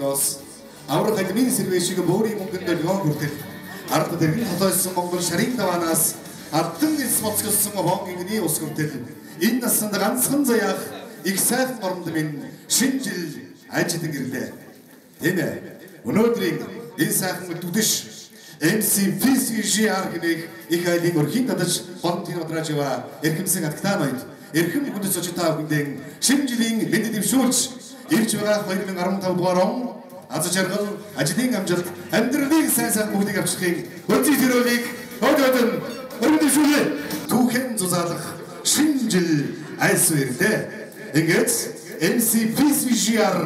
Ос аврах админ сервисийг бөөрийн мөнгөнд логон хүртэл ард дэргэн хотойсон Монгол шарын даваанаас ардын эс моцгосон хонгины ус хүртэл энэ насанд ганцхан заяах их сайхан оронд минь шинэ жил ажид гэрлээ. Тийм ээ. Өнөөдрийн энэ сайхан үдүдэш MC PCGR гэх их айлын өрхийн татаж бонтын одраажва эрхэмсэн атгтаанууд эрхэм хүндэс очитаа хүндэн шинэ жилийн мэд дэвшүүлж ирж байгаа 2015 дугаар он аз жаргал ажлын амжилт амьдралын сайн сайн бүгдийг авчрахын өнцөг зэрүүлийг өдөөдөн өргөдөшүүлээ. Түүхэн зузаалах шинэ жил айс үрлээ. Ингээд MC PCGR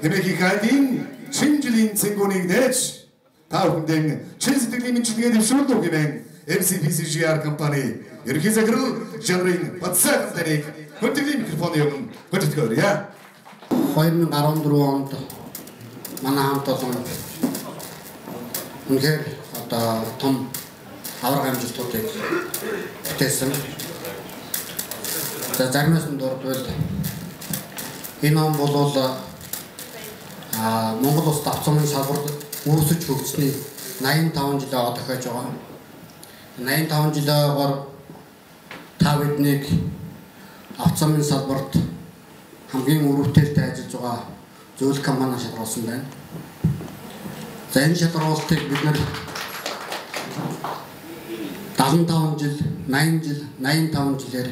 гэх их айлын шинэ жилийн цэнгүүнийг нээж та бүхэнд чин сэтгэлийн мэдлэгээ дэвшүүлдэг гэмээр MC PCGR компани ерөнхий захирал жанрын бацсан тариг хөтөлийн микрофоны өмнө хөтөлгөөрье. 2014 онд манай хамт олон үнэхээр одоо том авраг амжилтуудыг бүтээсэн. За заримаас нь дурдвал энэ он бол Монгол улс давцмын салбарт үүсэж хөгжсөний 85 жилээ одоо хэж байгаа. 85 жилээр та биднийг авцмын салбарт хамгийн өрөвдөлтэй ажиллаж байгаа зөвлөх компани шалгаруулсан байна. За энэ шалгаруулалтыг бид нэр 75 жил, 80 жил, 85 жилээр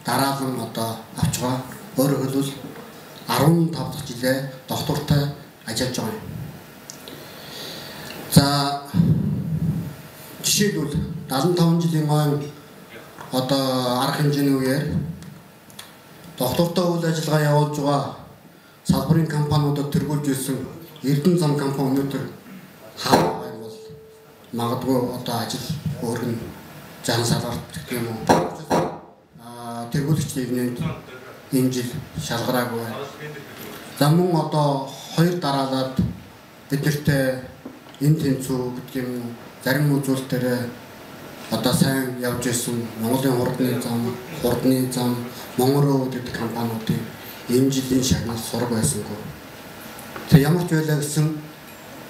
дараалан одоо авч байгаа. Өөрөөр хэлбэл 15 дахь жилээ доктортой ажиллаж байгаа юм. За жишээлбэл 75 жилийн хойно одоо арга хэмжээний үеэр доктортой үйл ажиллагаа явуулж байгаа салбарын компаниудад тэргүүлж ирсэн Эрдэнэ зам компани өнөөдөр хаа юм бол магадгүй одоо ажил өөргөн зан салбарт гэх юм уу тэргүүлэгчдийн нэгт энэ жил шалгараагүй байна. За мөн одоо хоёр дараалаад биднэртээ энэ тэнцүү гэдэг юм зарим үзүүлэлтээр одоо сайн явж ирсэн Монголын хурдны зам, Монгороо гэдэг компаниудын энэ жилийн шагнал сураг байсангүй. Тэг ямар ч байлаа гэсэн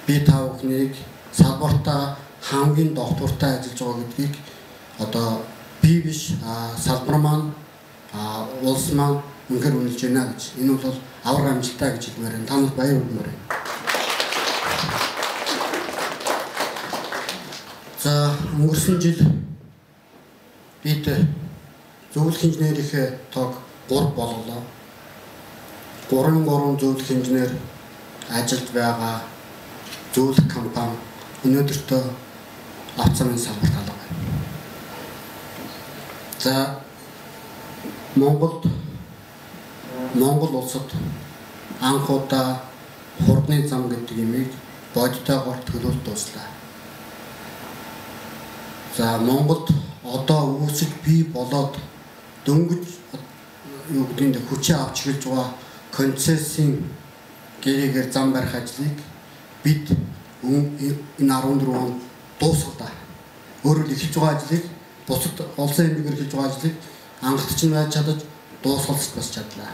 би та бүхнийг салбартаа хамгийн доктортой ажиллаж байгаа гэдгийг одоо би биш салбар маань улс маань үнэхээр үнэлж байна гэж. Энэ бол авраг амжилттай гэж хэлмээр байна. Та нарт баяр хүргэмээр байна. За өнгөрсөн жил бид зөвлөх инженерийнхээ тоог 3 болголоо. 3 зөвлөх инженер ажилд байгаа зөвлөх компани өнөөдөртөө авцмын салбарт алга байна. За Монгол улсад анхудаа хурдны зам гэдэг юмыг бодитойгоор төлөвлөлт дуслаа. За Монголд одоо үүсэж бий болоод дөнгөж юу гэдгийг хүчээ авч эхэлж байгаа концессийн гэрээгээр зам барих ажлыг бид энэ 14 онд дуусгалаа. Өөрөөр эхэлж байгаа ажлыг бусад улсын хэмжээгээр эхэлж байгаа ажлыг анхаарч нь байж чадаж дуусгалж бас чадлаа.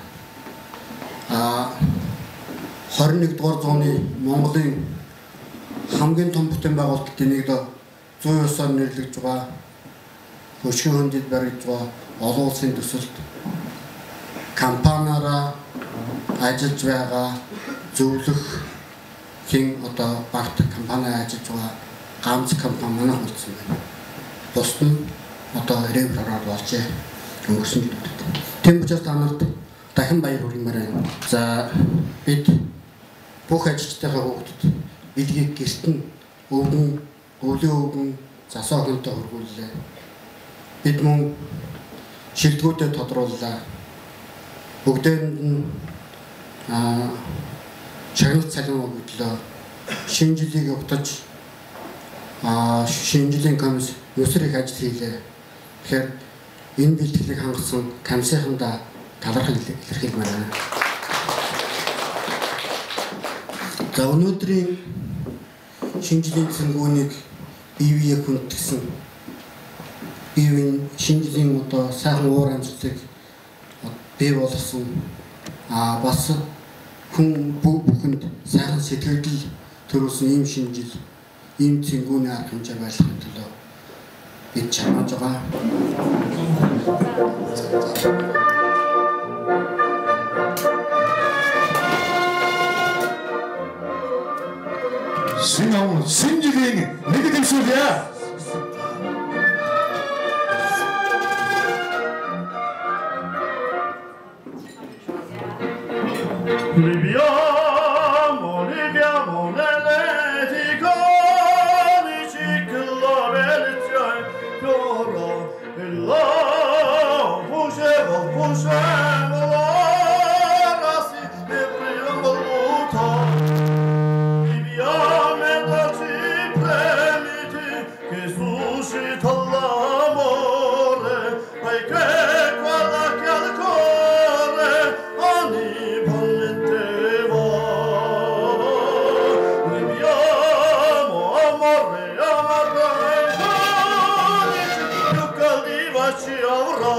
21 дугаар зууны Монголын хамгийн том бүтээн байгуулалтын нэг зүй ёсоор нэрлэгдэж байгаа хөшгөн хөндөд баригдж байгаа олон улсын төсөлд компаниараа ажиллаж байгаа зөвлөх хин одоо багт компани ажиллаж байгаа ганц компани манай болсон байна. Бусд нь одоо ирээвэр ороод болжээ. Өнгөрсөн жил. Тэм учраас та нарт дахин баяр хүргэмээр байна. За бид бүх ажилчдынхаа хүүхдэд билгийг гэрт нь өвлөн засаа хөнтэй хөргүүллээ. Бид мөн шилдэгүүдэд тодрууллаа. Бүгдээнд нь шагнал цалин өгдлөө. Шинэ жилийг утаж шинэ жилийн комисс өсөр их ажил хийлээ. Тэгэхээр энэ бэлтгэлийг хангасан комиссийнхандаа талархал илэрхийлмээр байна. За өнөөдрийн шинэ жилийн цэнгүүнийг бие хүндсэн бие шинэ жилийн одоо сайхан уур амьсгалыг бий болгосон бас хүн бүхэнд сайхан сэтгэл төрүүлсэн ийм шинэ жил ийм цэнгүүний арга хэмжээ байлгахын төлөө бид чамж байгаа. 신주행 네게티브 소리야. Liviamo nelle ticoni ciclo bell'cciai fiora e la fucevo l'ora si ne prima voluta viviamo e ci premiti che suscita l'amore ai che quella che al cuore onnipotente ci avrà.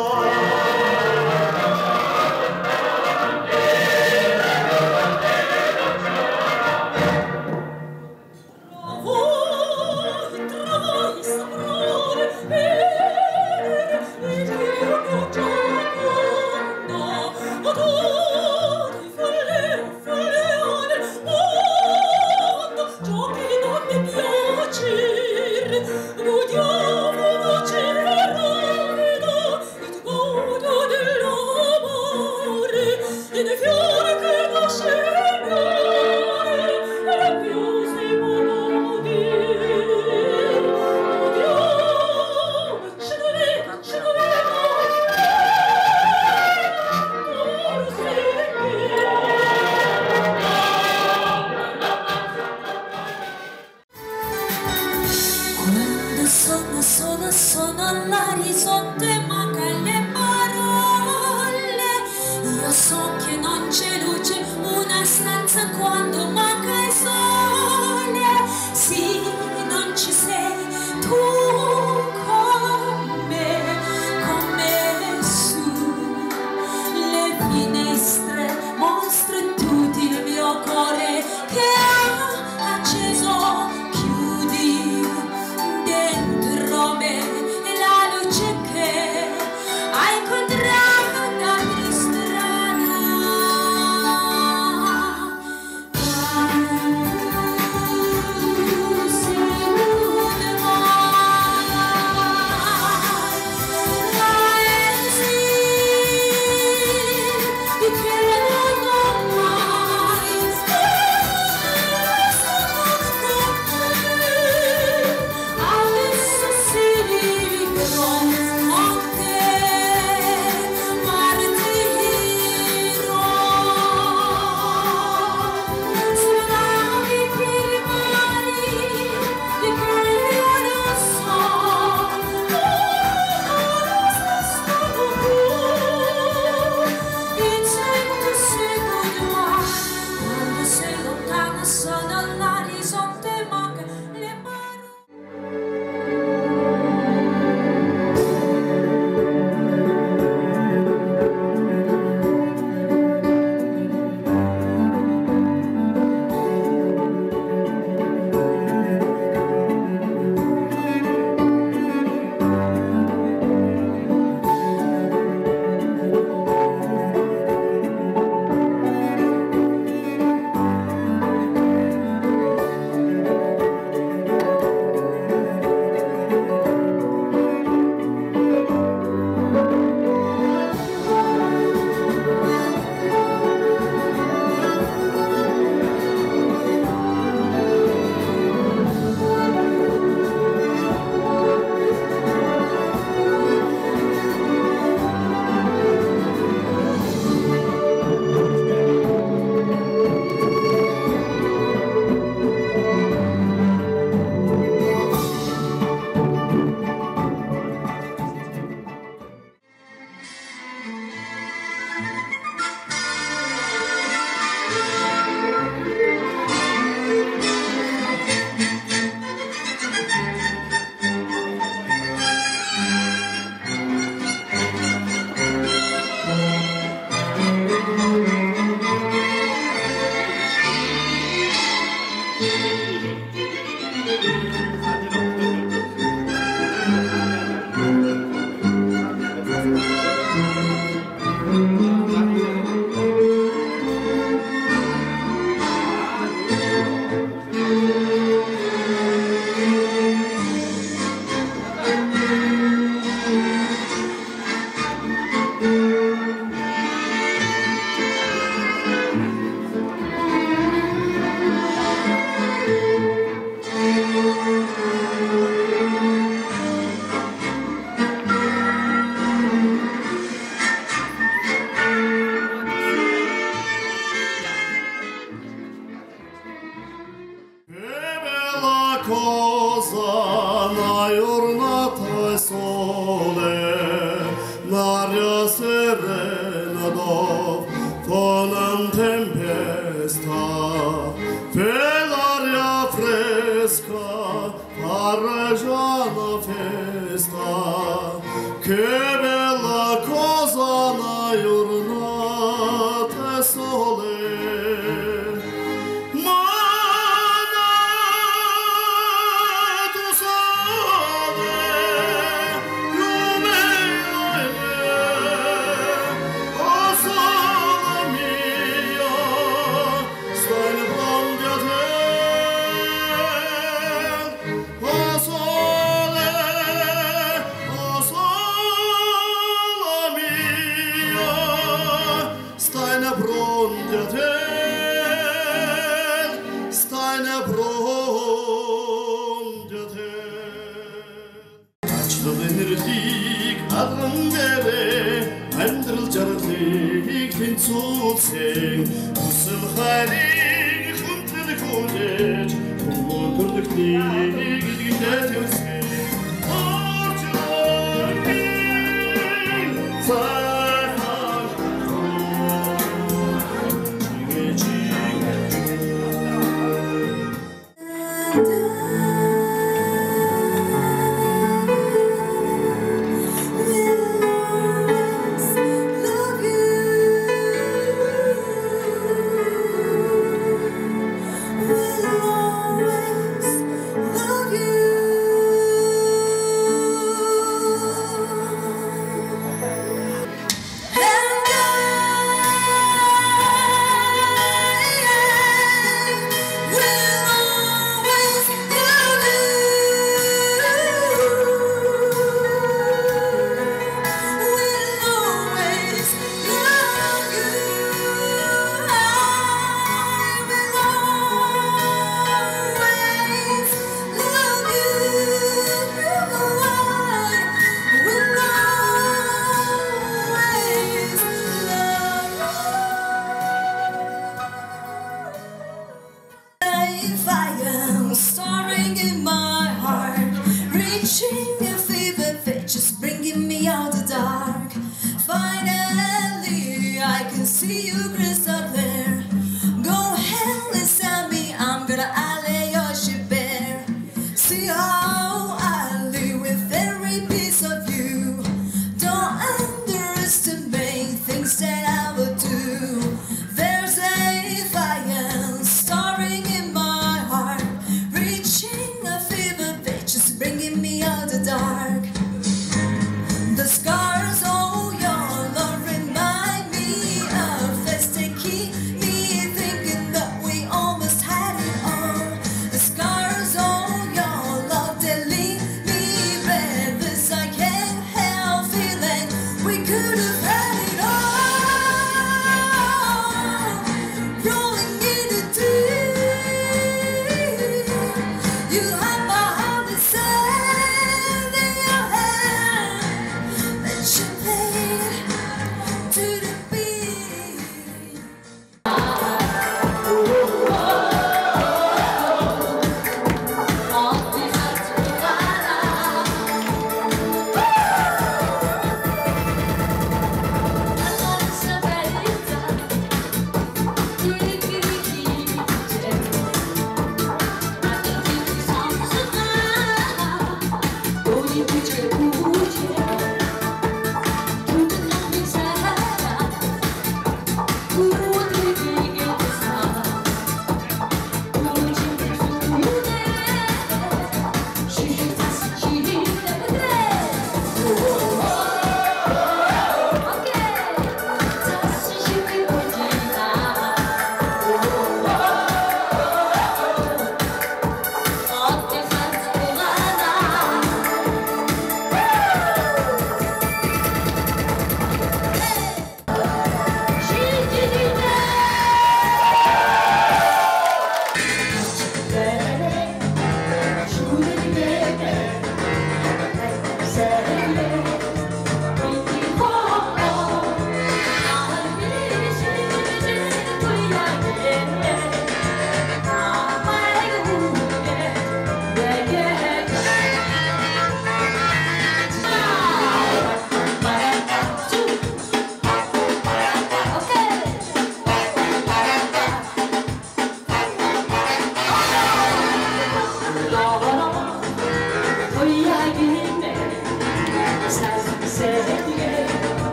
Sono all'orizzonte, manca le parole. Io so che non c'è luce, una stanza quando manca il sole. Sì, non ci sei tu con me su le finestre, mostri tutti il mio cuore che ha acceso. cosa na giornata sole, l'aria serena dopo una tempesta, per l'aria fresca arreggia la festa. Che bella cosa na giornata sole. Zuzing, Ussel Heilig, Hunter College, Hunter Knieg, Gidget Yusing, Orchard King, Zahar, We'll always love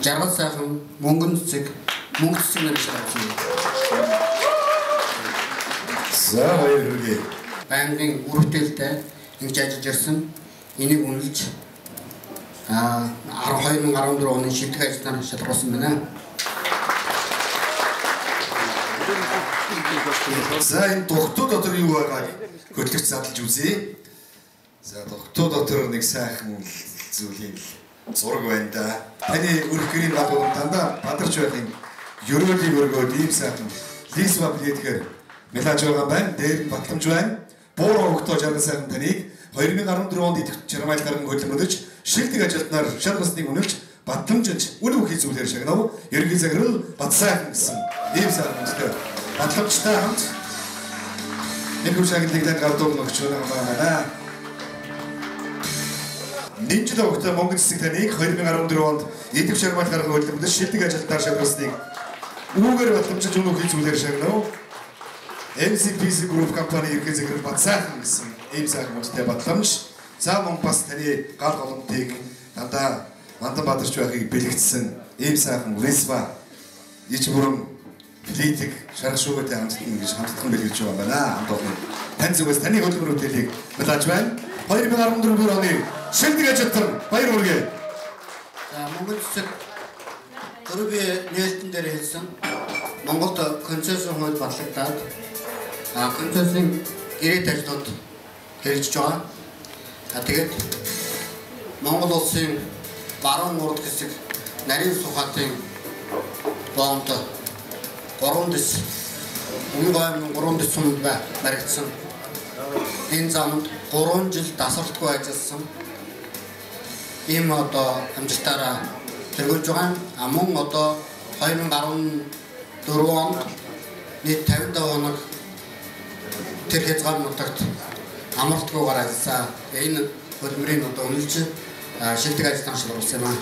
Жаргал сайхан мөнгөн цэцэг мөнгө цэцэг нэр шаардсан. За хоёр хүргэе. Банкын үргэлжлэлтэй ингэж ажиллаж ирсэн. Энийг үнэлж 2014 оны шилдэг ажилтнаар шалгаруулсан байна. За энэ дугтуу дотор юу байгааг хөтлөгч задлж үзье. За дугтуу дотор нэг сайхан зүйлийн зураг байна да. Таны үргэлжлэлийн багууд дандаа бадарч байхын ерөөлийг өргөөд ийм сайхан лисва билетгэр мэлаж байгаа байна. Дээр нь батламж байна. Буураа өгтөө жаргал сайхан таныг 2014 онд идэвхтэй Чармайл гаран хөдөлмөдөж шилдэг ажилтнаар шалгасныг үнэлж батламжиж үр бүхий зүйлээр шагнав. Ерөнхий захирал Батсайхан гэсэн ийм сайхан үнэтэй батламжтай хамт энэ шагналыг гардуур өгч байгаа. Нинжид өгтөө Монгол цэцэг таныг 2014 онд идэвхтэй Чармайл гаран хөдөлмөдөж шилдэг ажилтнаар шалгасныг үүгээр батламжиж үр бүхий зүйлээр шагнав. MCPC Group компани ерөнхий захирал Батсайхан гэсэн ийм сайхан үнэтэй батламж. За мөн бас таны гал голомтыг дандаа мандан бадарч байхыг бэлэгдсэн ийм сайхан Весва ич бүрэн плитик шарх шуугатай хамтдан ингэж хамтдан бэлгэлж байгаа байна. Хамт олон тань зүгээс таны хөдөлмөрүүдийг мэдээж байна. 2014 оны шилдэг ажилтан баяр хүргэе. За Монгол цэцэг төрөбий нээлтэн дээр хэлсэн Монголд концессион хууль батлагдаад концессийн гэрээт ажлууд хэрэгжиж байгаа. Тэгээд Монгол улсын баруун урд хэсэг нарийн сухатын боонд 3 дэс өмнө 3 дэс сум баригдсан. Энэ замд 3 жил дасралтгүй ажилласан. Ийм одоо амжилтаараа тэргүүлж байгаа. Мөн одоо 2014 онд нийт 50 хоног тэр хязгаарлалтад амралтгүйгээр ажилласан. Энэ хөдөлмөрийн одоо үнэлж шилдэг ажилтнаар шалгаруулсан юм.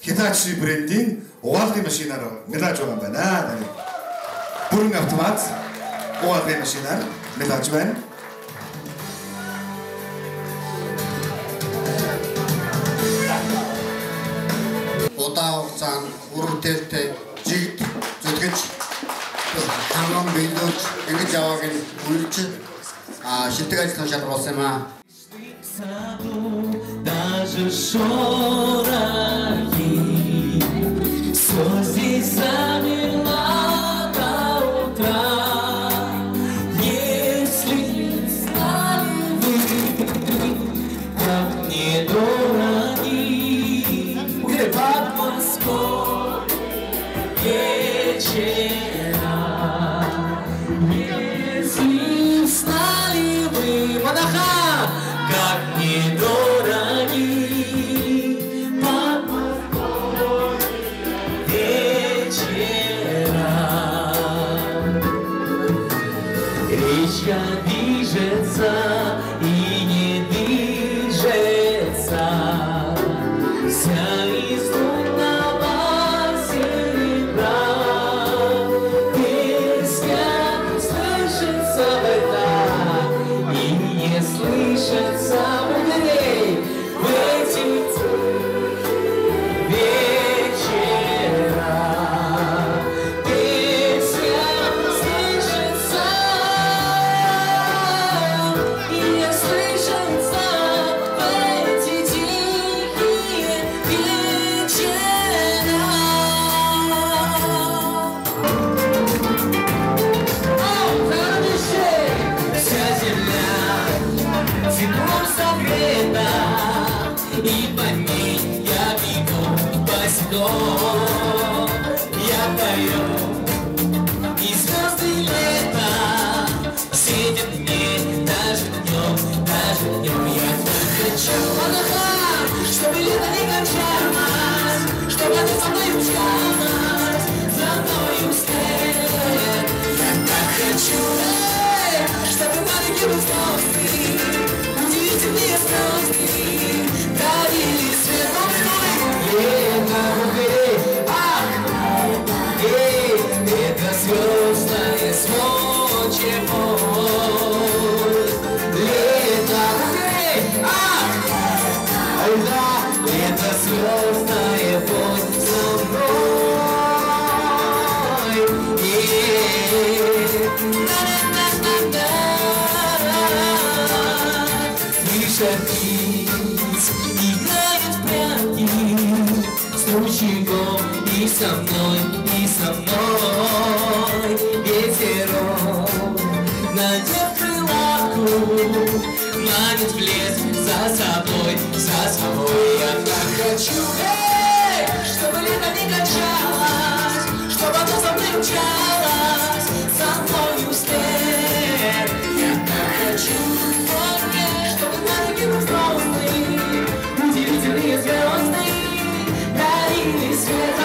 Hitachi брендийн угаалгын машинаар мэлаж байгаа юм байна. Бүрэн автомат угаалгын машинаар мэлаж байна. Удаа хугацаанд үргэлжлэлтэй жигд зүтгэж тамам бэлдүүлж ингэж явааг нь үнэлж шилдэг ажилтнаар шалгаруулсан юм. Даже chora замерла до утра. Если знали вы, как недороги под Москвой вечера. Если знали вы, Монаха, как недороги под Москвой вечера. Речка движется и не движется, вся из лунного серебра. Песня слышится в это и не слышится мудрей в эти вечера. Песня слышится и не слышится в эти тихие вечера. Вся земля теплом согрета, и по ней я бегу босиком. Я пою, и звезды лета светят мне даже днем. Я так хочу, чтобы лето не кончалось, чтобы ты со мной мчалась, за мною вслед. Я так хочу, чтобы маленькие звезды, удивительные звезды, дарили свет мой. Это звездное смочево. Лето, это звездное путь со мной. Птиц играют в прятки с ручейком, и со мной ветерок, надев крылатку, манит в лес за собой. Я так хочу, чтобы лето не кончалось, чтобы оно за мной мчалось, за мною вслед. Я так хочу, чтобы маленькие взрослые, удивительные звезды дарили свет.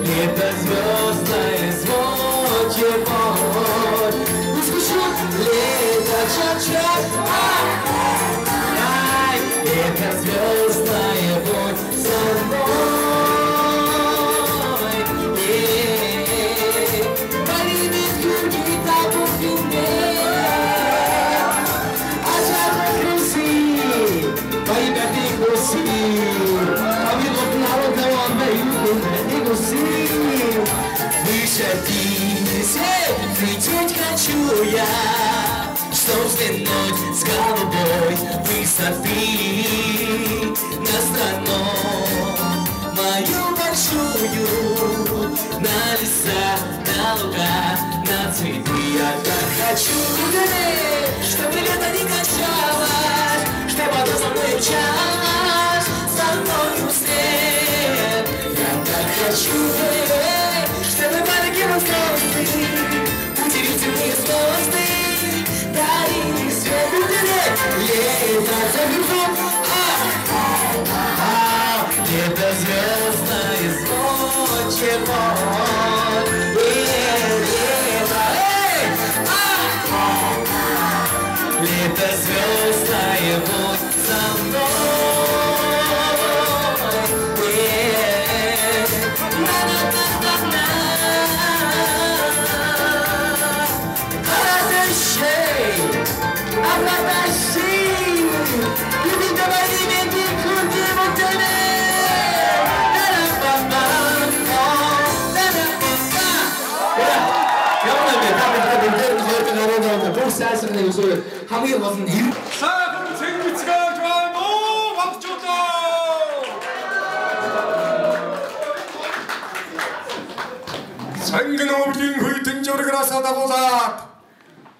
Лето звездное смочево. Лето чак-чак. Лето звездное путь со мной. Полюбит круги табу в фильме, а жарко грузи, во имя пригласи. Вышатись, лететь хочу я, чтоб взглянуть с голубой высоты на страну мою большую, на леса, на луга, на цветы. Я так хочу, чтобы лето не кончалось, чтобы оно за мной мчалось, за мною вслед. Я так хочу, чтобы маленькие звезды, удивительные звезды, дарили свет. Лето загрузом, лето звездное смочево. Лето звездное путь со мной. 사실은 요새 한국에 와서 자, 그럼 쟁비치가 좋아. 너무 박수 쳤다. 상근 어울린 후이튼 저르그라사다 보다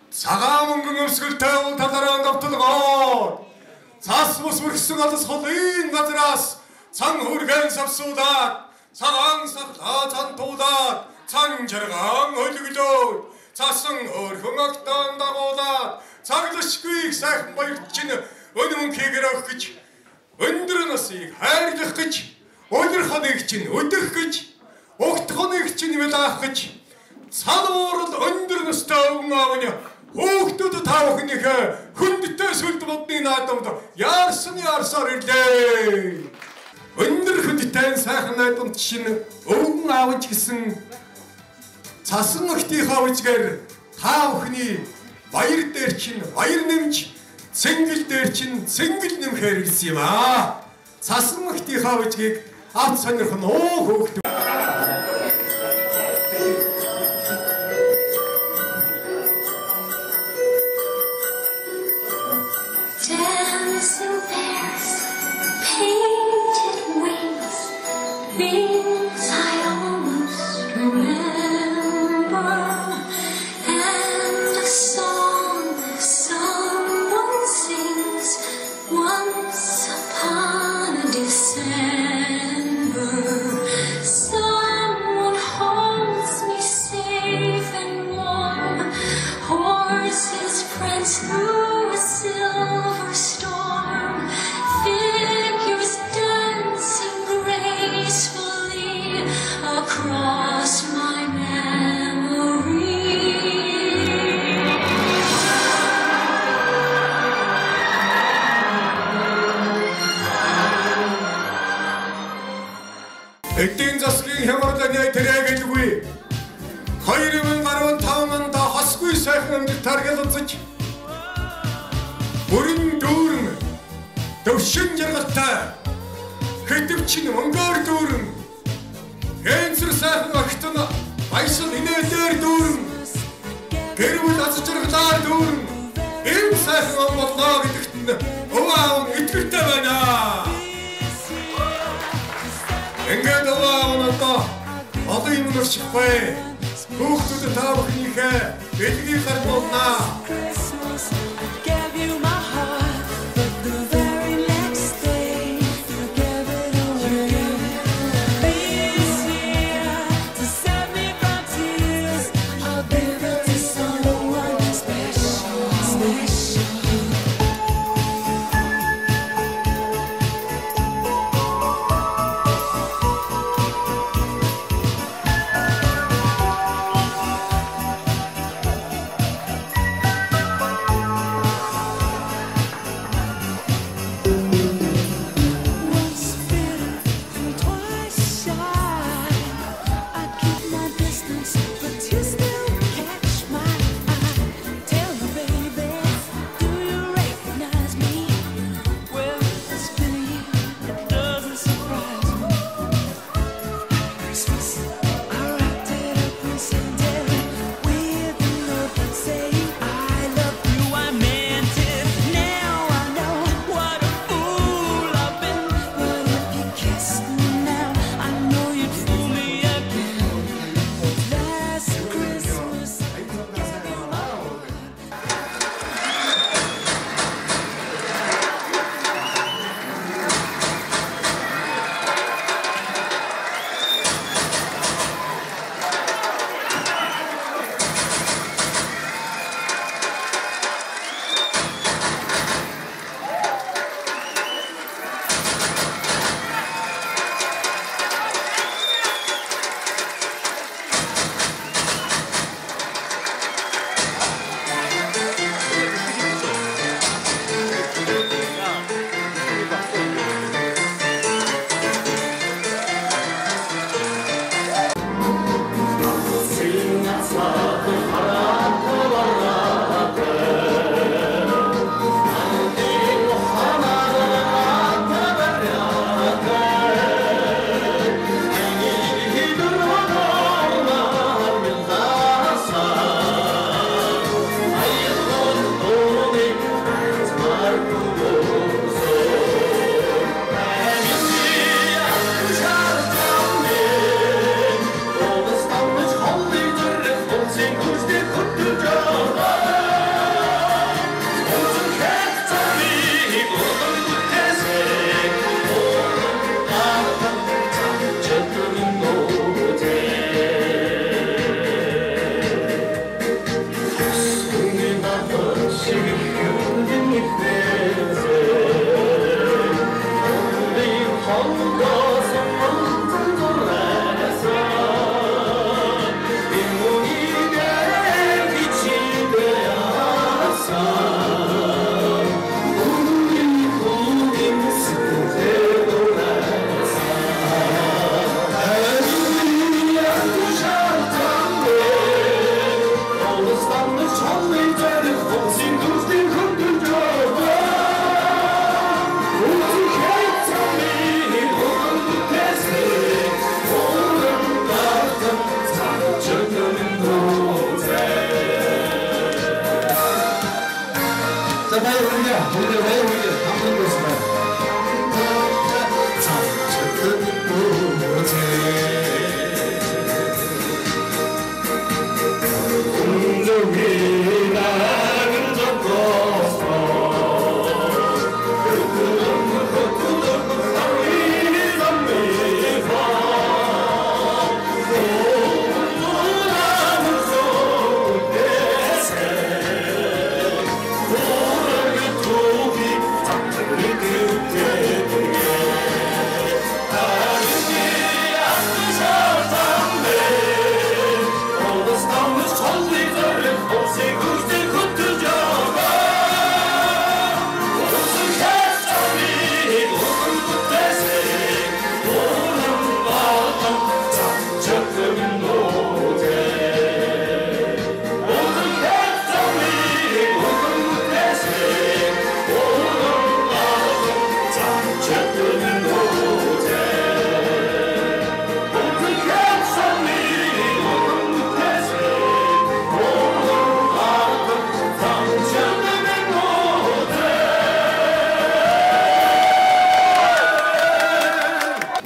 사감은 긍음스글 태우 달달한 갑들고 사스모스를 승하다 설린 가드라스 상후르간 삽소다 사강삭다 잔도다 상저강 어디기도 사승허 흥악단다고다 자기도 시끄익 사흠바익지는 어느문 계계라 그치 은드러났으이 하리다 그치 어딜 하네익진 어딜 그치 옥터네익진 왜다 그치 사도로 은드러났다 응아오냐 옥도도 다 오니까 흔들때 술도 못니 나왔다보다 야르스니 야르사를데 은들 흔들때 사항나던 치는 응아오지슨 자승학디 하우지가 다 흔히 와이르 때르친 와이르 냄치 생길 때르친 생길 냄 해르시마 자승학디 하우지가 앞선을 한 오고 Dancing bears, painted wings, things I almost remember, and a song that someone sings once upon a December. Someone holds me safe and warm, horses prance through a silver storm, figures dancing gracefully across my memory. 액팅 자스킹 해머르다니아이 데려야게 주구이 거이름은 가려운 타운은 다 하스구이 사이프는 다르게 뒀었지 우린 도우른 더 신절 같아 그때 치는 원가을 도우른 앤스를 사이프가 히터나 바이선 이내 때리 도우른 게르물 다스처럼 다 도우른 앤 사이프가 막 나가게 됐는데 어와운 이틀 때마냐 앵게도와 오늘도 어디 문을 싶어해 국수도 다 먹으니까 외식이 가는 거 없나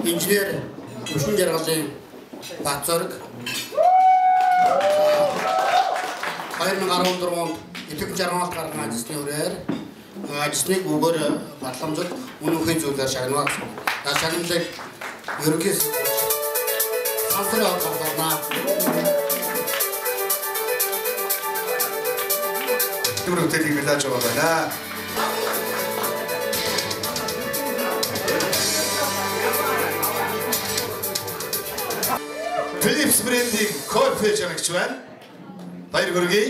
Инженер Түшин жаргалын Батзорг 2014 онд идэвхтэй жаргалт гарган ажлын үрээр ажлыг өгөр батламжууд үнэнхэн зүйлээр шагнаваа. Шагналыг ерөнхийс сансар авахна. Түрүүтэй хэлж байгаа байна. Philips брендing кофе жанагч байна. Баяр хүргэе.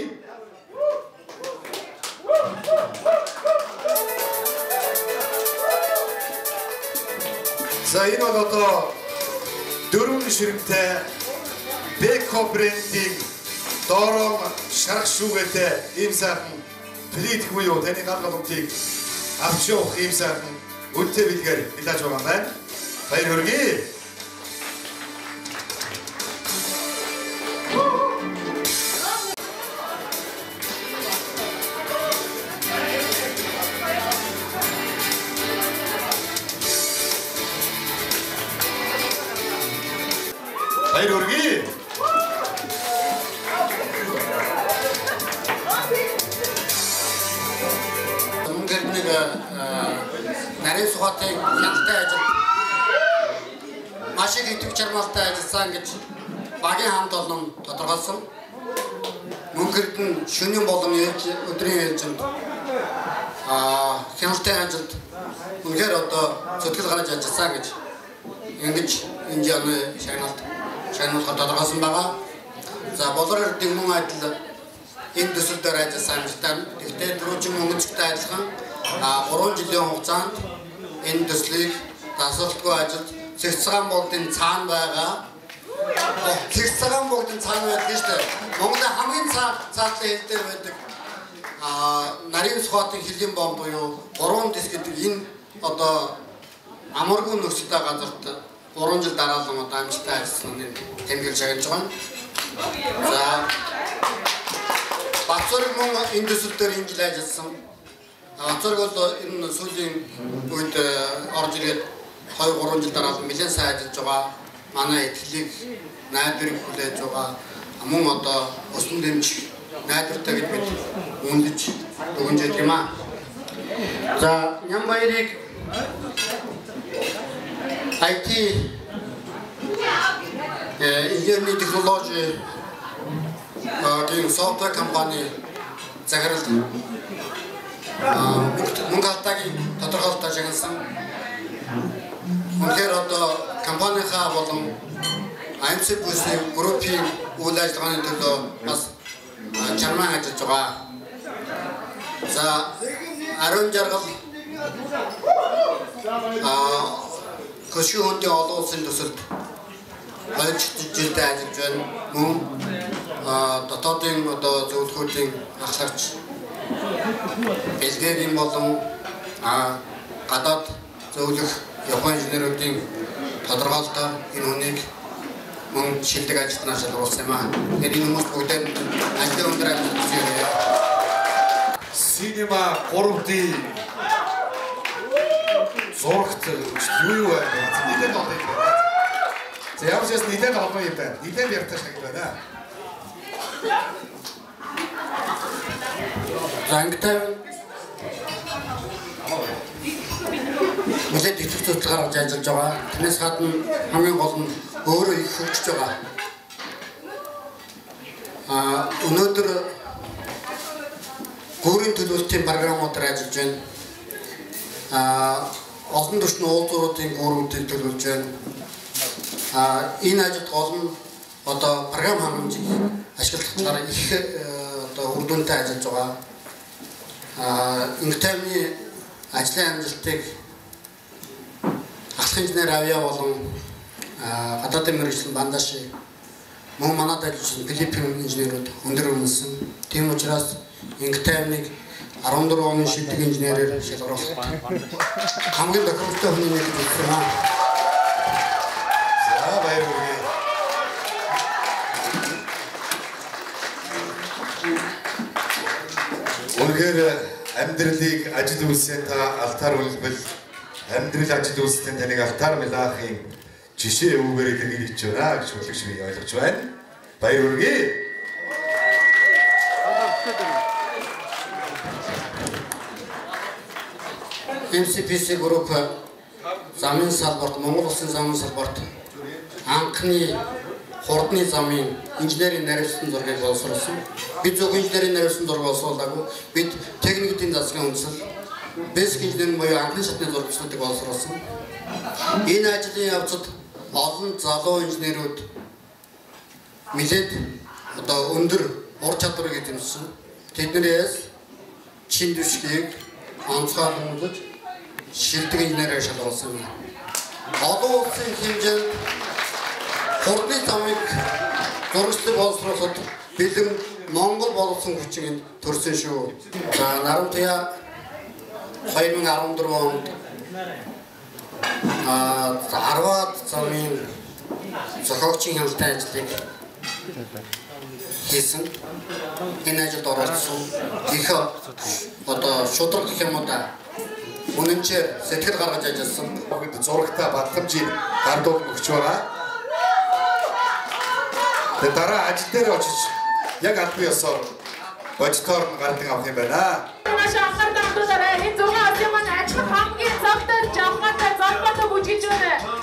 За энэ бол одоо дөрвөн ширмтэй Beko брендing доороо шарах шүүгээтэй ийм сайхан плит буюу таны гаргалгуудыг авч явах ийм сайхан үнэтэй билгээр хэлж байгаа юм байна. Баяр хүргэе. Баяр хүргэе. Мөнгөний нарийн сухатын хяналттай ажил маш их идэвх жаргалтай ажилласан гэж багийн хамт олон тодорхойлсон. Мөнгөрд нь шөнийн болон өдрийн ээлжинд хяналттай ажилд үнээр одоо зүтгэл гаргаж ажилласан гэж ингэж энэ жаны шагналт тодорхойлсон байгаа. За болоор дэмэн адил энэ төсөл дээр ажилласан амжилттай. Гэхдээ түрүүчийн мөнгөцтэй адилхан 3 жилийн хугацаанд энэ төслийг дасалтгүй ажилд Цэгцгаан богдын цаана байгаа. Цэгцгаан богдын цаана байдаг шүү дээ. Монголын хамгийн цаатлын хил дээр байдаг нарийн сухатын хилийн бом буюу 3 дис гэдэг энэ одоо амаргүй нөхцөлтэй газарт 3 жил дараалан одоо амжилттай ажилласан тэмдэглэж шагнаж байгаа. За Батзорг мөн энэ төсөл дээр энэ жил ажилласан. Батзорг бол энэ сүүлийн үед орж ирээд 2-3 жил дараалан нэлээд сайн ажиллаж байгаа. Манай итгэлийг найдварыг хүлээж байгаа. Мөн одоо усан дэмжих найдвартай гэж бид үнэлж өгнж байдаг юм аа. За Нямбаярыг IT инженерийн технологи гэх софтвер компани захирал мөнгө хатагийн тодорхойлолтоор шагналсан. Үнэхээр одоо компанийнхаа болон АМС бүсийн группийн үйл ажиллагааны төлөө бас чармаа ажиллаж байгаа. За Арон жаргал Хөшөө хөндийн олон улсын төсөлд 2 жилдээ ажиллаж байна. Мөн дотоодын одоо зөвлөхүүдийн ахлагч Бэлгийн болон гадаад зөвлөх Японы инженеруудын тодорхойлолтоор энэ хүнийг мөн шилдэг ажилтнаас шалгуулсан юм аа. Энэ хүмүүс бүгдээ ажлын өндөр амжилт хүсье. Cinema 3D зурагт юу байна? Нийтэд олон юм байна. За ямар ч юм нийтэд олон юм байна. Нийтэд яртаж шиг байна. Зангтай Мөлөд их зүйл гаргаж ажиллаж байгаа. Тэрнээс гадна хамгийн гол нь өөрөө их хөгжиж байгаа. Өнөөдөр гүүрийн төлөвлөлтийн програмуудаар ажиллаж байна. Олон түвшний уулзууруудын гүүрүүдийг төлөвлөж байна. Энэ ажилд гол нь одоо програм хангамжийг ашиглахаар их одоо үр дүнтэй ажиллаж байгаа. Инх таймны ажлын амжилтыг ахлах инженер авьяа болон гадаадын мэргэжлийн бандаши мөн манад ажилласан Филиппин инженерүүд өндөр үнэлсэн. Тийм учраас инх таймныг 14 оны шилдэг инженерээр шалгаруулах хамгийн тохиромжтой хүний нэг гэж байна. За баярлалаа. Үнэхээр амьдралыг ажил үйлсээ та алтаар үлбэл амьдрал ажил үйлсээ таныг алтаар мэлаахын жишээ өгөөрэй гэж байна гэж хүлээж ойлгож байна. Баярлалаа. MCPC групп замын салбарт Монгол улсын замын салбарт анхны хурдны замын инженерийн наривсан зургийг боловсруулсан. Бид зөв инженерийн наривсан зураг боловсруулаагүй. Бид техникийн засгийн үндэслэл бэсик инженерийн буюу анхны шатны зурагчдыг боловсруулсан. Энэ ажлын явцад олон залуу инженерүүд нэлээд одоо өндөр ур чадварыг эзэмшсэн. Тэднээс чин дэвшгийг онцгой хөндлөж шилдэг инженерээр шалгуулсан. Олон улсын хэмжээнд хурдны замыг зурагчдыг боловсруулахад бэлэн Монгол болсон хүчин төрсөн шүү. За Нарамтая 2014 онд Харвард замын зохиогчийн хяналтын ажлыг хийсэн. Энэ ажилд оролцсон их одоо шудраг гэх юм уу да үнэнчээр сэтгэл гаргаж ажилласан. Зурагтаа батламжийг гардууг өгч байгаа. Тэгээд дараа ажил дээр очиж яг албан ёсоор бодитоор гардаг авах юм байна. Маш анхаарал татуулаарай. Энэ зураг авсан маань ажил хамгийн цогтой жавхатай золботой бүжгэж байна.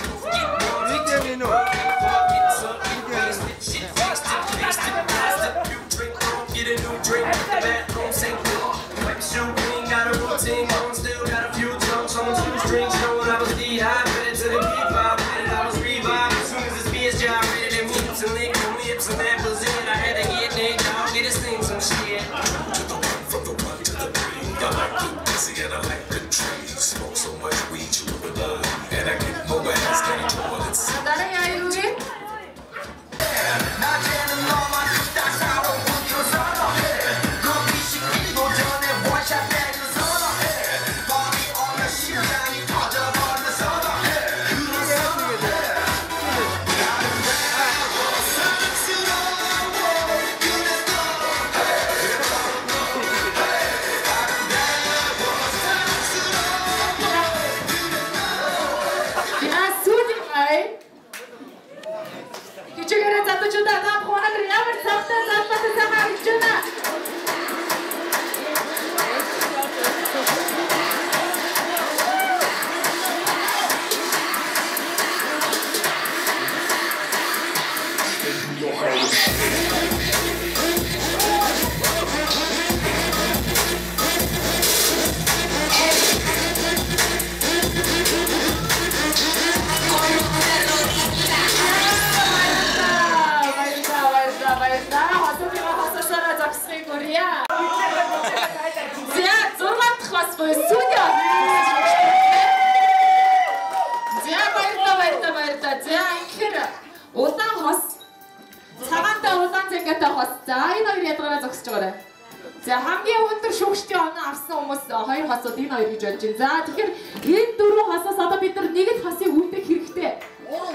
За хамгийн өндөр шүүгчдийн оноо авсан хүмүүс хоёр хосууд энэ хоёр гэж болж байна. За тэгэхээр энэ дөрвөн хосоос одоо бид нар нэг л хосыг үлдэх хэрэгтэй. Ор.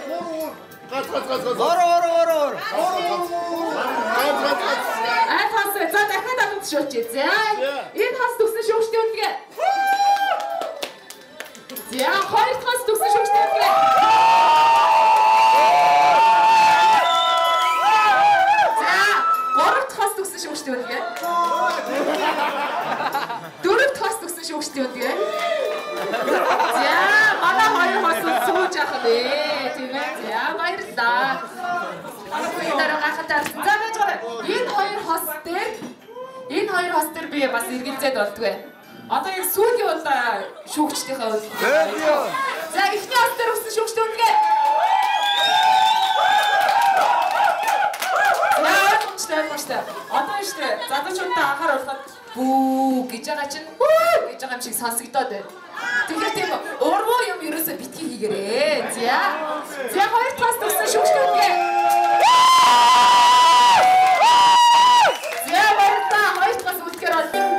Ай хос. За дахиад ганц шууч. За энэ хас төгсөн шүүгчдийн үндэгээ. За хоёр дахь хас төгсөн шүүгчдийн үндэгээ. За гурав дахь хас төгсөн шүүгчдийн үндэгээ. Дөрөв дахь хас төгсөн шүүгчдийн үндэгээ. За манай хоёр хас сууж ахна ээ. Тийм ээ. За баярлалаа. Дараа гахалтаа. За байж байгаа. Энэ хоёр хос дээр би бас эргэлзээд болдгоо. Одоо яг сүүлийн удаа шүүгчдийнхээ үйл. За эхний хос дээр өгсөн шүүгчтэй үндэгээ. Яа, одоо штэ залуучуудаа анхаар урахад бүү гэж байгаа чинь бүү гэж байгаа юм шиг сонсогдоод байна. Тэгэхээр тийм уруу юм ерөөсөө битгий хийгээрээ. За хоёр тас төгсөн шүүгчтэй үндэгээ. За баярлалаа. Хоёр тас үлдэхээр бол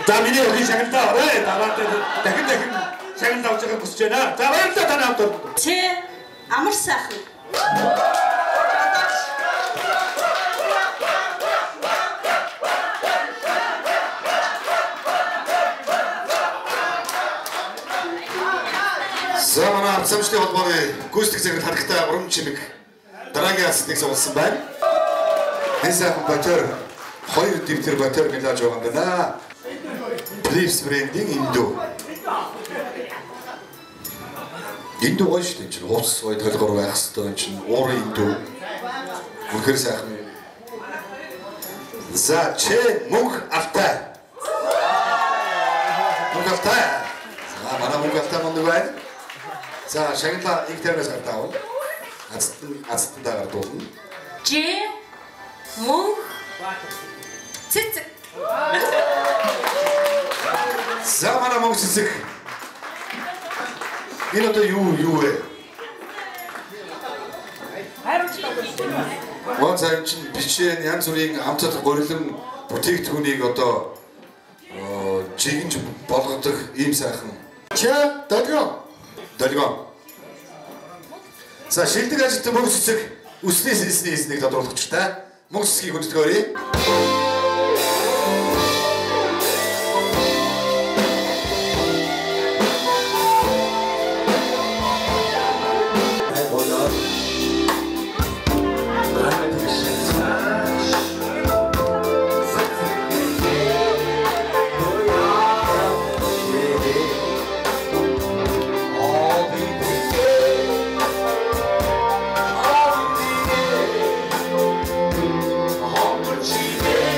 За миний өхийн шагналдаа орой. Даваад дахин шагналдаа авч байгааг хүсэж байна. За баярлалаа таны хамт. Чи амар сайхан. За манай амцамжны холбооны гүйцэтгэх зэрэг хатагтай урам чимэг дараагийн асуултыг суулсан байна. Энэ сайхан ботор 2 дэвтэр ботор гэлж байгаа юм байна. Плипс брендинг Индо. Индо гоё шүү дээ чинь уус гоё толгор байх хэвээр энэ чинь уурын Индо. Үнэхээр сайхан. За чи мөнх алтай. Мөнх алтай. За манай мөнх алтай мөн байна. За шагнала игтэрнээс гартаа. Ацтан дагаар дуулна. Чи мөнх цэцэг. За манай мөнх цэцэг. Энэ одоо юу вэ? 원산 чинь бичэн янз бүрийн амтад горилон бүтээгдэхүүнийг одоо жигэнж болгодог ийм сайхан. Ча долгион. За шилдэг ажилтан мөнх цэцэг үсний сэлсний эснийг тодруулах та. Мөнх цэцгийг хүндэтгээрэй. She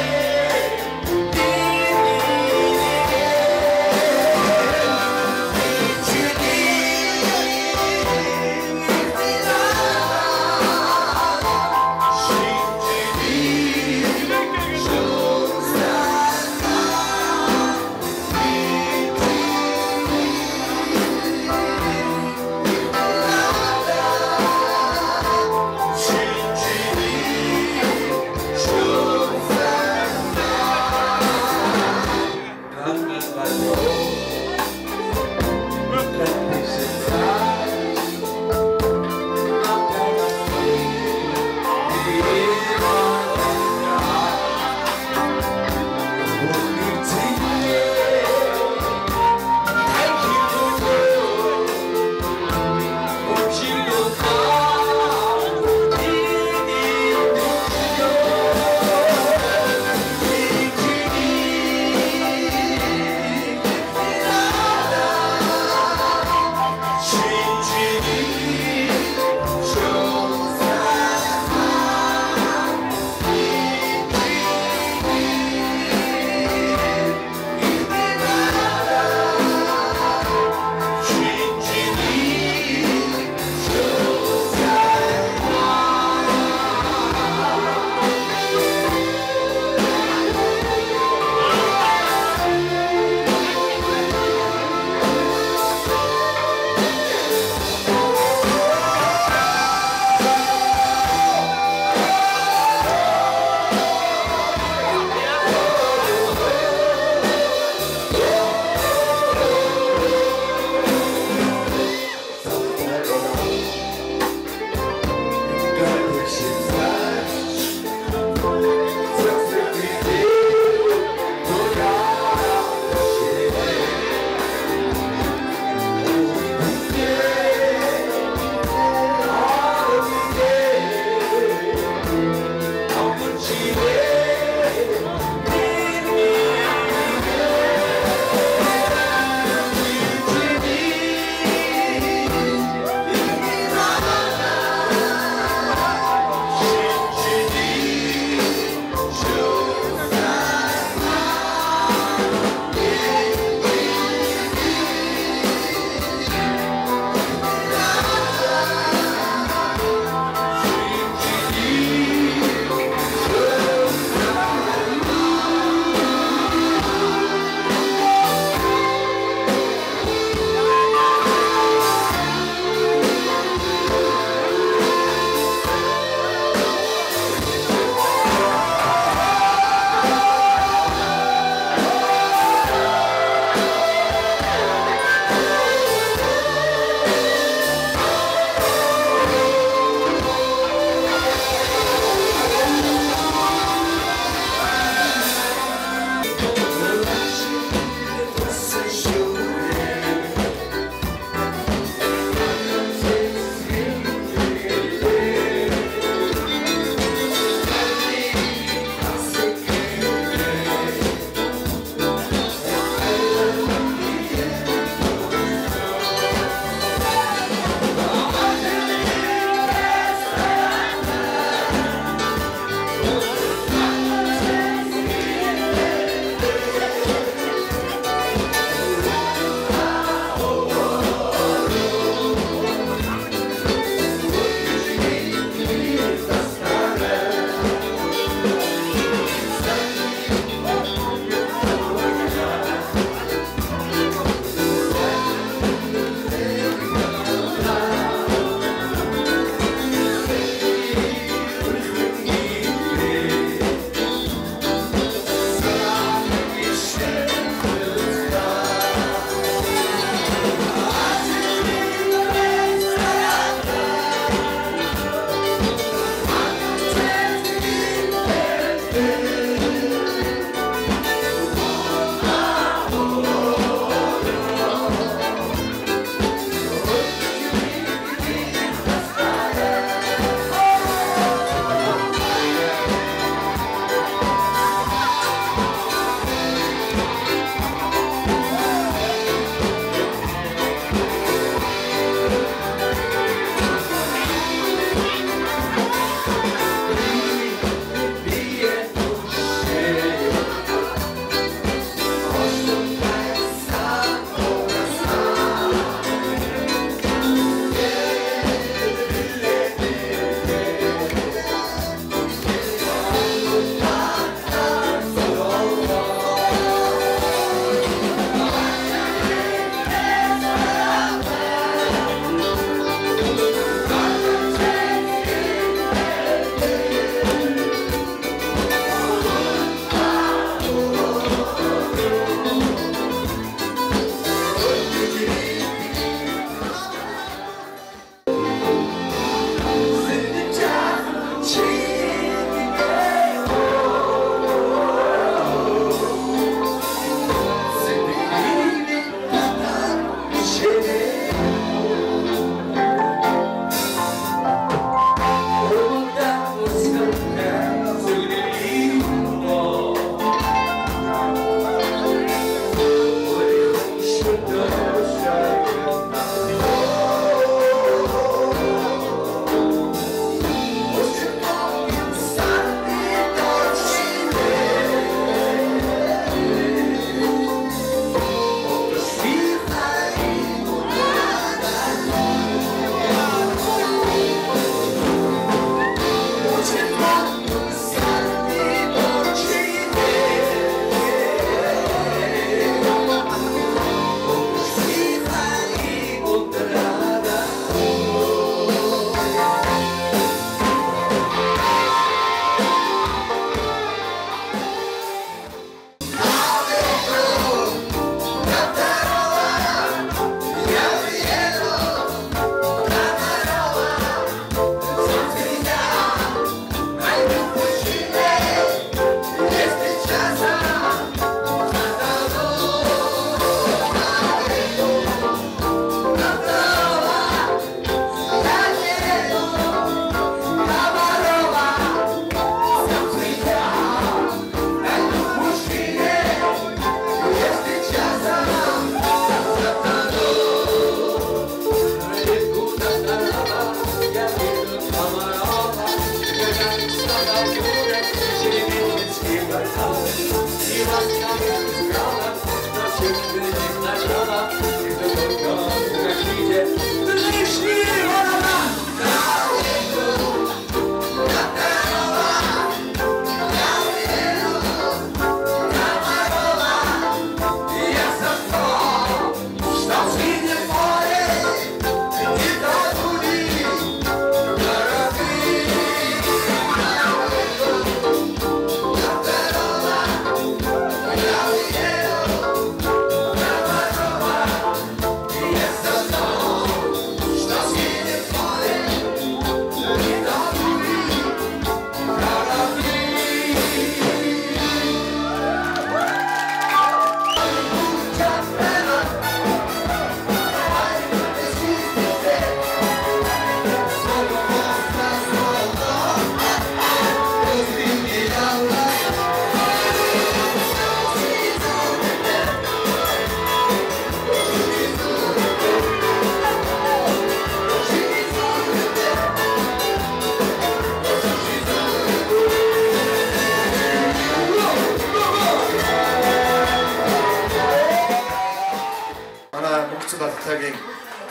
цагийн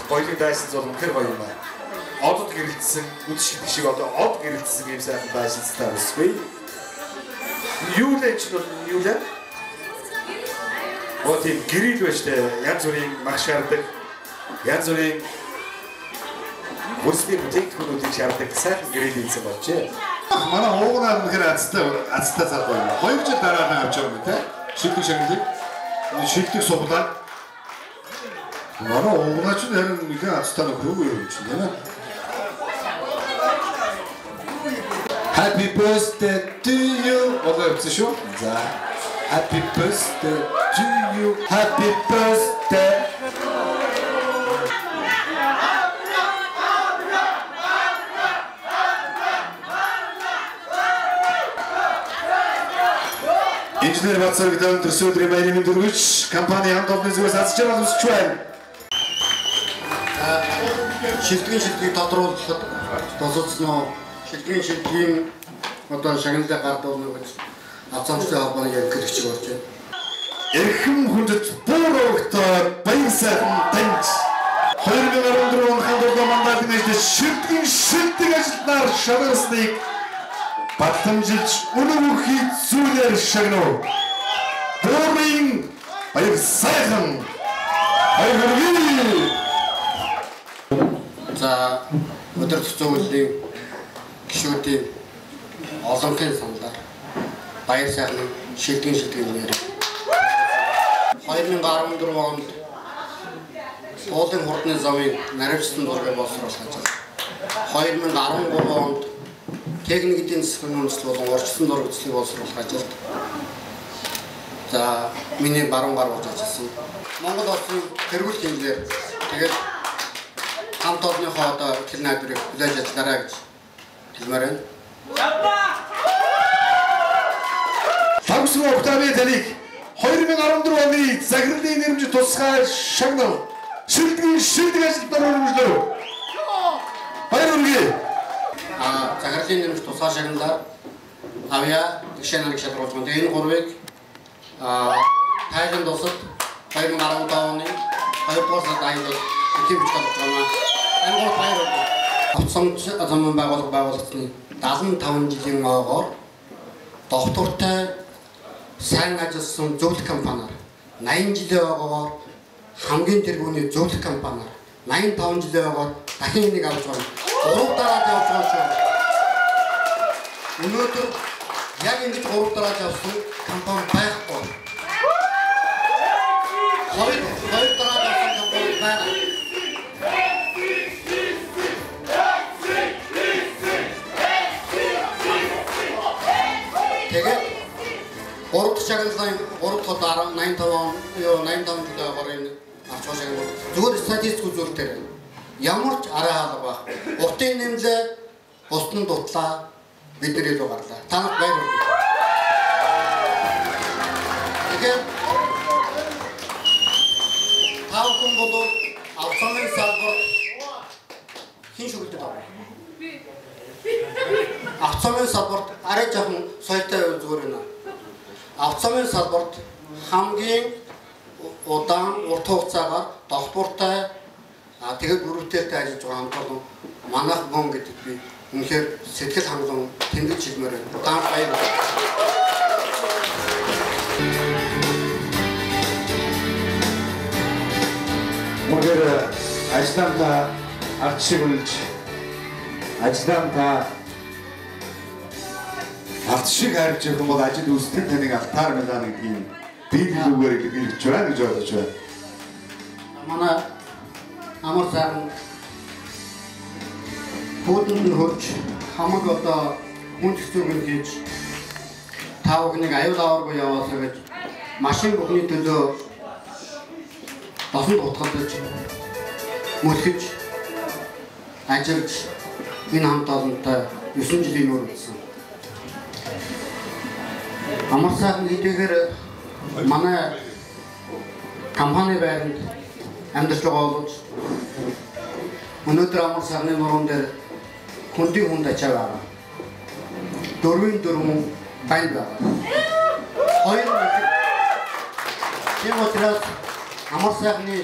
гоёлын дайсанц бол үнэхээр гоё юм байна. Одод гэрэлтсэн үдшиг шиг одоо од гэрэлтсэн юм сайхан дайсанцтай өсвэй. Юу л ч бол юу л вот ийм гэрэл байж тээ янз бүрийн маш шаарддаг янз бүрийн бүсний бүтээгдэхүүнүүдийг шаарддаг сайхан гэрэл хийсэн болжээ. Манай уугнаар үнэхээр азтай цаад байна. 2 жил дараа нь авч байгаа юм те. Шилдэг шагналыг шилдэг суглаад манай уугнаа ч харин үнэхээр азтай нөхрөө юм чинь тийм ээ. Happy birthday to you. Одоо явсан шүү. За. Happy birthday to you. Happy birthday. Инженер Бацаргдан төрсөдрийн баярын дөрвөж компани хамт олонны зүгээс асч байгаа үсч байна. Шилдгийн тодруулахад тосолцсон шилдгийн одоо шагналтай гардуулна гэж авцамжтай холбооны яригч болж байна. Эрхэм хүндэт бүр өгтөө баяр сайхан таньж 2014 оны хандуулга мандатын эждэ шилдэг ажилтнаар шаварсныг батламжилж өнөөхий зүйлээр шагнав. Бүрийн баяр сайхан баяр. За өдөр төцөөллийн гишүүдийн олонхын саналаар баяр сайхан шилдгийн нэр 2014 онд уулын хурдны замыг наривчсан дургай боловсруулах ажил 2013 онд техник эдийн засгийн үндэслэл болон орчсон дургуйцлыг боловсруулах ажилд за миний баруун гар болж ажилласан. Монгол улсын тэргуулт инженер тэгээд хамт олонныхоо одоо хэл найдварыг хүлээж ажиллаарай гэж хэлмээр байна. Самсун Октавийн таныг 2014 оны захирлын нэрмж тусгай шагнал шилдэг ажилтнаар өргөжлөө. Баяр хүргэе. Захирлын нэрмж тусгай шагналаар авья гişэнэг шалруулж байна. Энэ гурвыг Тайланд улсад 2015 оны 2-р сард аялал эцэг болж байна. Энэ гурав баяр хүргэе. Авцамж замын байгууллагын 75 жилийн ойгоор доктортой сайн ажилласан зөвлөх компаниар 80 жилийн ойгоор хамгийн тэргүүний зөвлөх компаниар 85 жилийн ойгоор дахин энийг авч байгаа. 3 дараад явж байгаа шүү. Өнөөдөр яг ингэж 3 дараад явсан компани байхгүй. 2 дараад явсан компани байна. Тэгээд 3 чаглалын 3 дахь 85 жилийн ойгоор энэ авч байгаа шагнал зүгээр статистик үзүүлэлтээр ямар ч арай хаалга баг. Уртын нэмлээ бусдын дутлаа бид нэр илүү гарлаа. Танад баяр хүргэе. Тэгээд таавхан бол авцамын салбар хин шүглдэг байна. Авцамын салбарт арай жоохон соёлтой зүгээр байна. Авцамын салбарт хамгийн удаан урт хугацаагаар доктортой тэгээд бүрэлдэхүүнтэй ажиллаж байгаа хамт олон манайх гон гэдэг би үнэхээр сэтгэл хангалуун тэмдэг чигмээр байна. Танд баяр. Мөнхөр ажлаандаа ард шигүүлж ажлаандаа ард шиг харж явах юм бол ажил үүсгэн таныг алтаар мэлаа нэг юм биелүүгээр илэрхийлж байна гэж бодож байна. Манай амар сайхан бүдэн хөрч хамаг одоо хүн зүйн хийж таавгныг аюул аваргүй яваасаа гэж машин бүхний төлөө басан утгадаж мөлхөж ажиллаж энэ хамт олонтой 9 жилийн өмнө болсон. Амар сайхан хэдийгээр манай компани байранд амьдарч байгаа боловч өнөөдөр амар сайхны нуруунд дээр хүндийн хүнд ачаа байгаа. 4-4 байн байгаа. Хоёр тийм учраас амар сайхны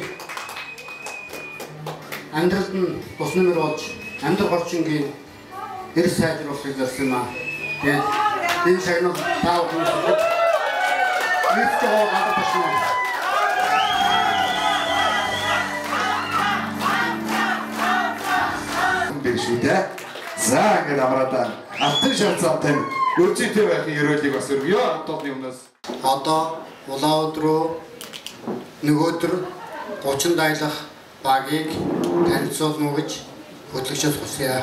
амьдралд нь бус нэмэр болж амьдрал орчингийн эрс сайжруулахыг зорьсон юм аа. Тэгээд энэ шагнал таавал нийт жоо гадаа ташна. Бэршүүдээ. За ингээд амраадаа алтан шалцаатай өржитэй байхын ерөөлийг бас өргөё. Хамтны өмнөөс. Одоо улаан өдрөө нөгөөдөр 30 дайлах багийг танилцуулна гэж хөтлөгчөд хүсье.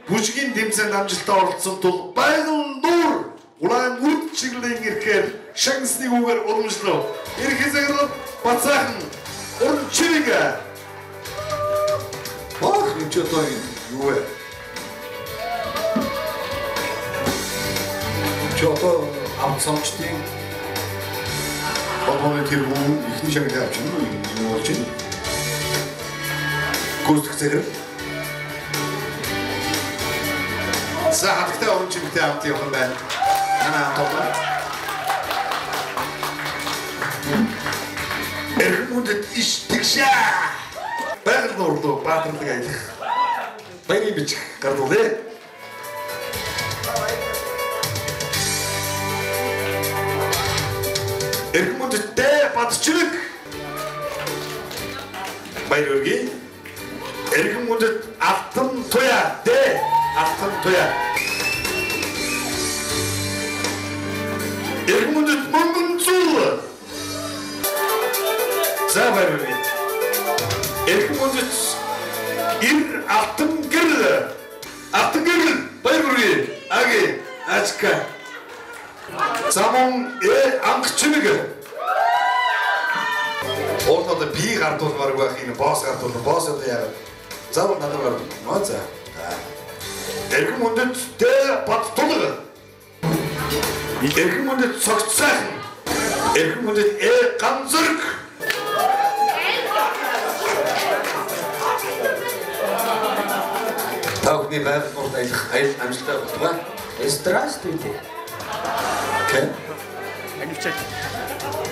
Бүжгийн тэмцээнд амжилттай оролцсон тул Байгал Нуур улаан үрд чиглэлийн ирэхээр шагнасны үгээр уламжлав. Ирэх хэсэгт бацаахан уран чирэг. Бах энэ ч одоо юу вэ? Чото амцамчтын одооны тэр хүн ихний шагнал авч юм болж байна. Гүрдэгцээр за хатагтай уран чимэгтэй хамт явсан байна. Анаа тоолоо. Эргэмүндэд иш тэгшаа. Байгал Нуурлуу баатарлаг аялах. Баярын бичих гарлуулъя. Эргэмүндтэй бадчирэг. Баяр өргөе. Эргэмүндэд алтан туяа дээ. Алтан туяа. Эргэмүндэд мөнгөн зүүр. За баяр өргөе. Эргэмүндэд ир алтан гэрэл. Алтан гэрэл баяр өргөе. Аги ачка. Замун анх чимэг. Оолтод би гардуул баг байх энэ босс гардуул босс одоо яа. Замун надад гардуул. Моза. Эргэмүндэд тэ бат тулга. Эргэмүндэд цогцсон. Эргэмүндэд ганцэрэг. Тавхны байгаль нурд аялах амжилттай болтугай. Здравствуйте. Окей.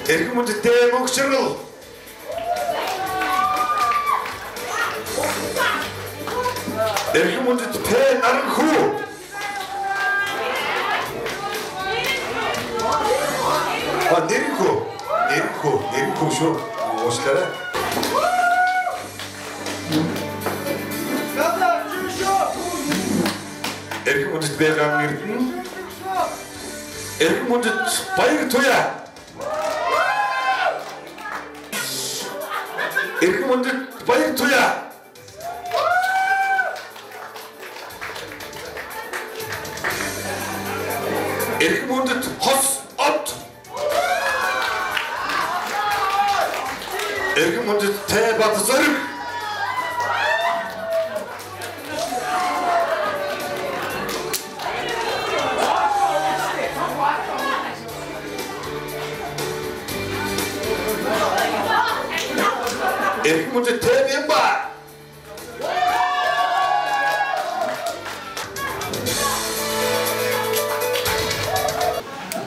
Эргэмүндэд тэ мөгшрөл. Эргэмүндэд тэ наранхүү. Нэрхүү шүү. Уушлаарай. Эргэмүндэд бэгам нэрдэн. Эргэмүндэд баяр туяа. Эргэмүндэд баяр туяа. Эргэмүндэд хос от. Эргэмүндэд тэ бат зориг. Эргэмүндэд тэ бямба.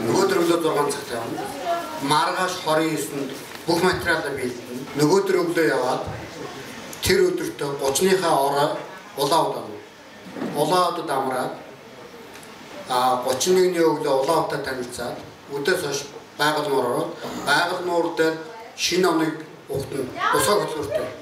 Нөгөөдөр өглөө 6 цагт явна. Маргааш 29-нд бүх материалаа биелдэн. Нөгөөдөр өглөө яваад тэр өдөртөө 30-ныхаа ороо улаан удаа. Улаан удад амраад 31-ний өглөө улаан удаа танилцаад өдөөс хойш Байгал Нуур ороод Байгал Нуур дээр шинэ оныг ухтан тусгай хөтөлбөртэй